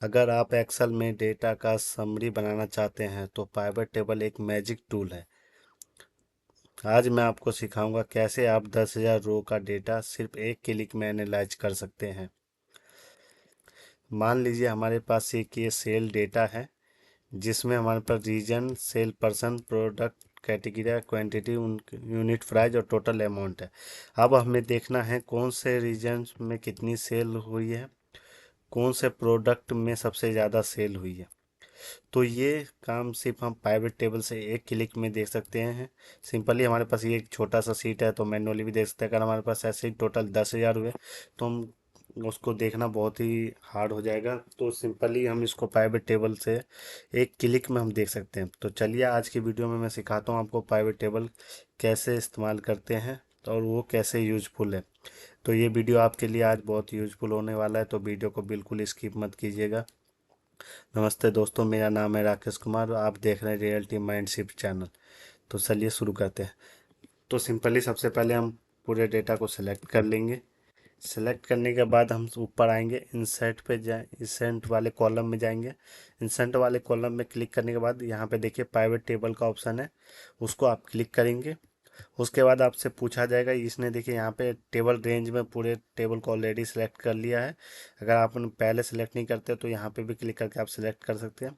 अगर आप एक्सेल में डेटा का समरी बनाना चाहते हैं तो पाइवट टेबल एक मैजिक टूल है। आज मैं आपको सिखाऊंगा कैसे आप 10,000 रो का डेटा सिर्फ एक क्लिक में एनालाइज कर सकते हैं। मान लीजिए हमारे पास एक ये सेल डेटा है जिसमें हमारे पास region, sale person, product category, quantity, unit price और टोटल अमाउंट है। अब हमें देखना है कौन से रीजन में कितनी सेल हुई है, कौन से प्रोडक्ट में सबसे ज़्यादा सेल हुई है। तो ये काम सिर्फ हम पाइवट टेबल से एक क्लिक में देख सकते हैं। सिंपली हमारे पास ये एक छोटा सा सीट है तो मैनुअली भी देख सकते हैं। अगर हमारे पास ऐसे ही टोटल 10,000 हुए तो हम उसको देखना बहुत ही हार्ड हो जाएगा। तो सिंपली हम इसको पाइवट टेबल से एक क्लिक में हम देख सकते हैं। तो चलिए आज की वीडियो में मैं सिखाता हूँ आपको पाइवट टेबल कैसे इस्तेमाल करते हैं और वो कैसे यूजफुल है। तो ये वीडियो आपके लिए आज बहुत यूजफुल होने वाला है, तो वीडियो को बिल्कुल स्किप मत कीजिएगा। नमस्ते दोस्तों, मेरा नाम है राकेश कुमार और आप देख रहे हैं रियलिटी माइंडशिफ्ट चैनल। तो चलिए शुरू करते हैं। तो सिंपली सबसे पहले हम पूरे डेटा को सिलेक्ट कर लेंगे। सिलेक्ट करने के बाद हम ऊपर आएंगे, इंसर्ट पे जाए, इंसर्ट वाले कॉलम में जाएंगे। इंसर्ट वाले कॉलम में क्लिक करने के बाद यहाँ पे देखिए पाइवट टेबल का ऑप्शन है, उसको आप क्लिक करेंगे। उसके बाद आपसे पूछा जाएगा, इसने देखिए यहाँ पे टेबल रेंज में पूरे टेबल को ऑलरेडी सेलेक्ट कर लिया है। अगर आप पहले सेलेक्ट नहीं करते तो यहाँ पे भी क्लिक करके आप सेलेक्ट कर सकते हैं।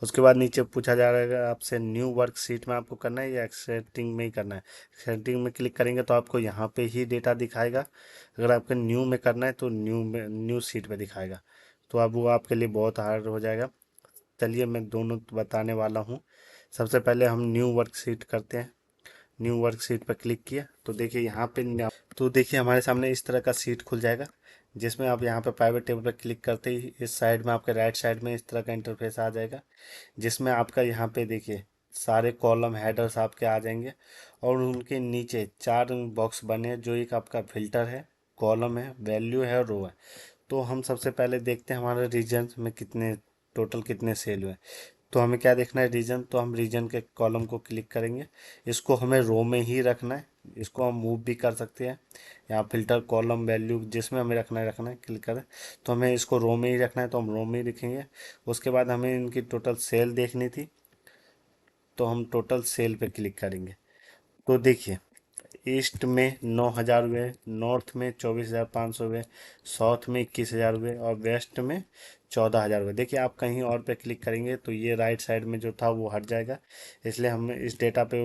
उसके बाद नीचे पूछा जा रहा है आपसे न्यू वर्कशीट में आपको करना है या एक्सेप्टिंग में ही करना है। एक्सेप्टिंग में क्लिक करेंगे तो आपको यहाँ पे ही डेटा दिखाएगा। अगर आपको न्यू में करना है तो न्यू में, न्यू सीट पे दिखाएगा। तो अब वो आपके लिए बहुत हार्ड हो जाएगा। चलिए मैं दोनों बताने वाला हूँ। सबसे पहले हम न्यू वर्कशीट करते हैं। न्यू वर्कशीट पर क्लिक किया तो देखिए यहाँ पे तो देखिए हमारे सामने इस तरह का सीट खुल जाएगा, जिसमें आप यहाँ पे प्राइवेट टेबल पर क्लिक करते ही इस साइड में आपके राइट साइड में इस तरह का इंटरफेस आ जाएगा, जिसमें आपका यहाँ पे देखिए सारे कॉलम हेडर्स आपके आ जाएंगे और उनके नीचे 4 बॉक्स बने हैं, जो एक आपका फिल्टर है, कॉलम है, वैल्यू है और रो है। तो हम सबसे पहले देखते हैं हमारे रीजन में कितने टोटल कितने सेल हुए। तो हमें क्या देखना है, रीजन। तो हम रीजन के कॉलम को क्लिक करेंगे। इसको हमें रो में ही रखना है, इसको हम मूव भी कर सकते हैं। यहाँ फिल्टर, कॉलम, वैल्यू, जिसमें हमें रखना है क्लिक करें। तो हमें इसको रो में ही रखना है तो हम रो में ही रखेंगे। उसके बाद हमें इनकी टोटल सेल देखनी थी तो हम टोटल सेल पे क्लिक करेंगे। तो देखिए ईस्ट में 9,000 हुए, नॉर्थ में 24,500 हुए, साउथ में 21,000 हुए और वेस्ट में 14,000 हुए। देखिए आप कहीं और पे क्लिक करेंगे तो ये राइट साइड में जो था वो हट जाएगा, इसलिए हम इस डेटा पे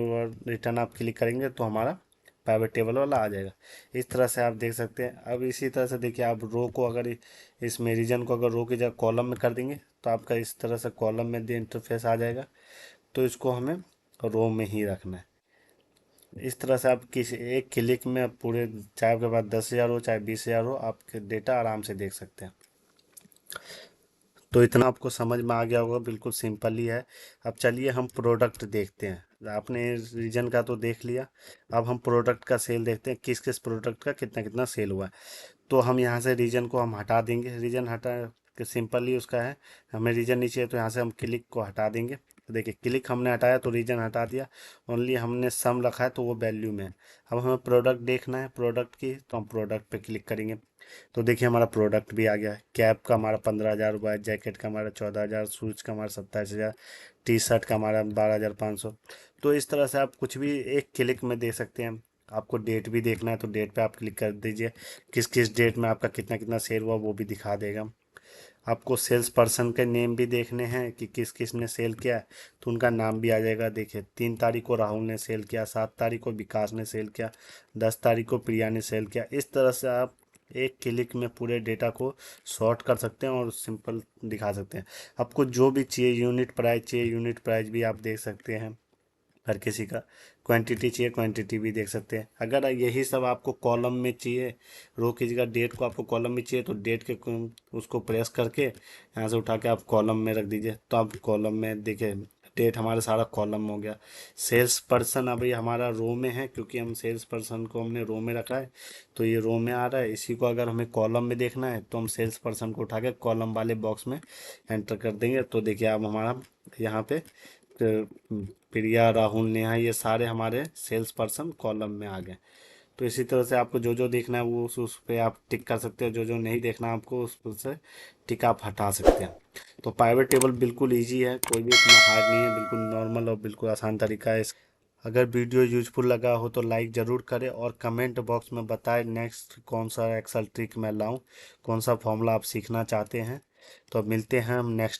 रिटर्न आप क्लिक करेंगे तो हमारा प्राइवेट टेबल वाला आ जाएगा। इस तरह से आप देख सकते हैं। अब इसी तरह से देखिए आप रो को अगर इसमें रीजन को अगर रो की जगह कॉलम में कर देंगे तो आपका इस तरह से कॉलम में इंटरफेस आ जाएगा। तो इसको हमें रो में ही रखना है। इस तरह से आप किसी एक क्लिक में आप पूरे, चाहे आपके पास 10,000 हो चाहे 20,000 हो, आपके डेटा आराम से देख सकते हैं। तो इतना आपको समझ में आ गया होगा, बिल्कुल सिंपल ही है। अब चलिए हम प्रोडक्ट देखते हैं। आपने रीजन का तो देख लिया, अब हम प्रोडक्ट का सेल देखते हैं, किस किस प्रोडक्ट का कितना कितना सेल हुआ है। तो हम यहाँ से रीजन को हम हटा देंगे। रीजन हटा के सिंपल ही उसका है, हमें रीजन नहीं चाहिए तो यहाँ से हम क्लिक को हटा देंगे। तो देखिए क्लिक हमने हटाया तो रीजन हटा दिया। ओनली हमने सम रखा है तो वो वैल्यू में है। अब हमें प्रोडक्ट देखना है, प्रोडक्ट की, तो हम प्रोडक्ट पे क्लिक करेंगे। तो देखिए हमारा प्रोडक्ट भी आ गया है। कैप का हमारा 15,000 हुआ है, जैकेट का हमारा 14,000, शूज का हमारा 27,000, टी शर्ट का हमारा 12,500। तो इस तरह से आप कुछ भी एक क्लिक में दे सकते हैं। आपको डेट भी देखना है तो डेट पे आप क्लिक कर दीजिए, किस किस डेट में आपका कितना कितना सेल हुआ वो भी दिखा देगा। आपको सेल्स पर्सन के नेम भी देखने हैं कि किस किस ने सेल किया है तो उनका नाम भी आ जाएगा। देखिए 3 तारीख को राहुल ने सेल किया, 7 तारीख को विकास ने सेल किया, 10 तारीख को प्रिया ने सेल किया। इस तरह से आप एक क्लिक में पूरे डेटा को सॉर्ट कर सकते हैं और सिंपल दिखा सकते हैं। आपको जो भी चाहिए, यूनिट प्राइस चाहिए, यूनिट प्राइस भी आप देख सकते हैं हर किसी का। क्वांटिटी चाहिए, क्वांटिटी भी देख सकते हैं। अगर यही सब आपको कॉलम में चाहिए, रो की जगह डेट को आपको कॉलम में चाहिए तो डेट के उसको प्रेस करके यहाँ से उठा के आप कॉलम में रख दीजिए। तो आप कॉलम में देखिए डेट हमारा सारा कॉलम हो गया। सेल्स पर्सन अभी हमारा रो में है, क्योंकि हम सेल्स पर्सन को हमने रो में रखा है तो ये रो में आ रहा है। इसी को अगर हमें कॉलम में देखना है तो हम सेल्स पर्सन को उठा के कॉलम वाले बॉक्स में एंटर कर देंगे। तो देखिए अब हमारा यहाँ पे प्रिया, राहुल, नेहा, ये सारे हमारे सेल्स पर्सन कॉलम में आ गए। तो इसी तरह से आपको जो जो देखना है वो उस पर आप टिक कर सकते हो, जो जो नहीं देखना आपको उस पर से टिक आप हटा सकते हैं। तो पाइवट टेबल बिल्कुल ईजी है, कोई भी इतना हार्ड नहीं है, बिल्कुल नॉर्मल और बिल्कुल आसान तरीका है। अगर वीडियो यूजफुल लगा हो तो लाइक ज़रूर करें और कमेंट बॉक्स में बताएं नेक्स्ट कौन सा एक्सेल ट्रिक मैं लाऊं, कौन सा फॉर्मूला आप सीखना चाहते हैं। तो अब मिलते हैं हम नेक्स्ट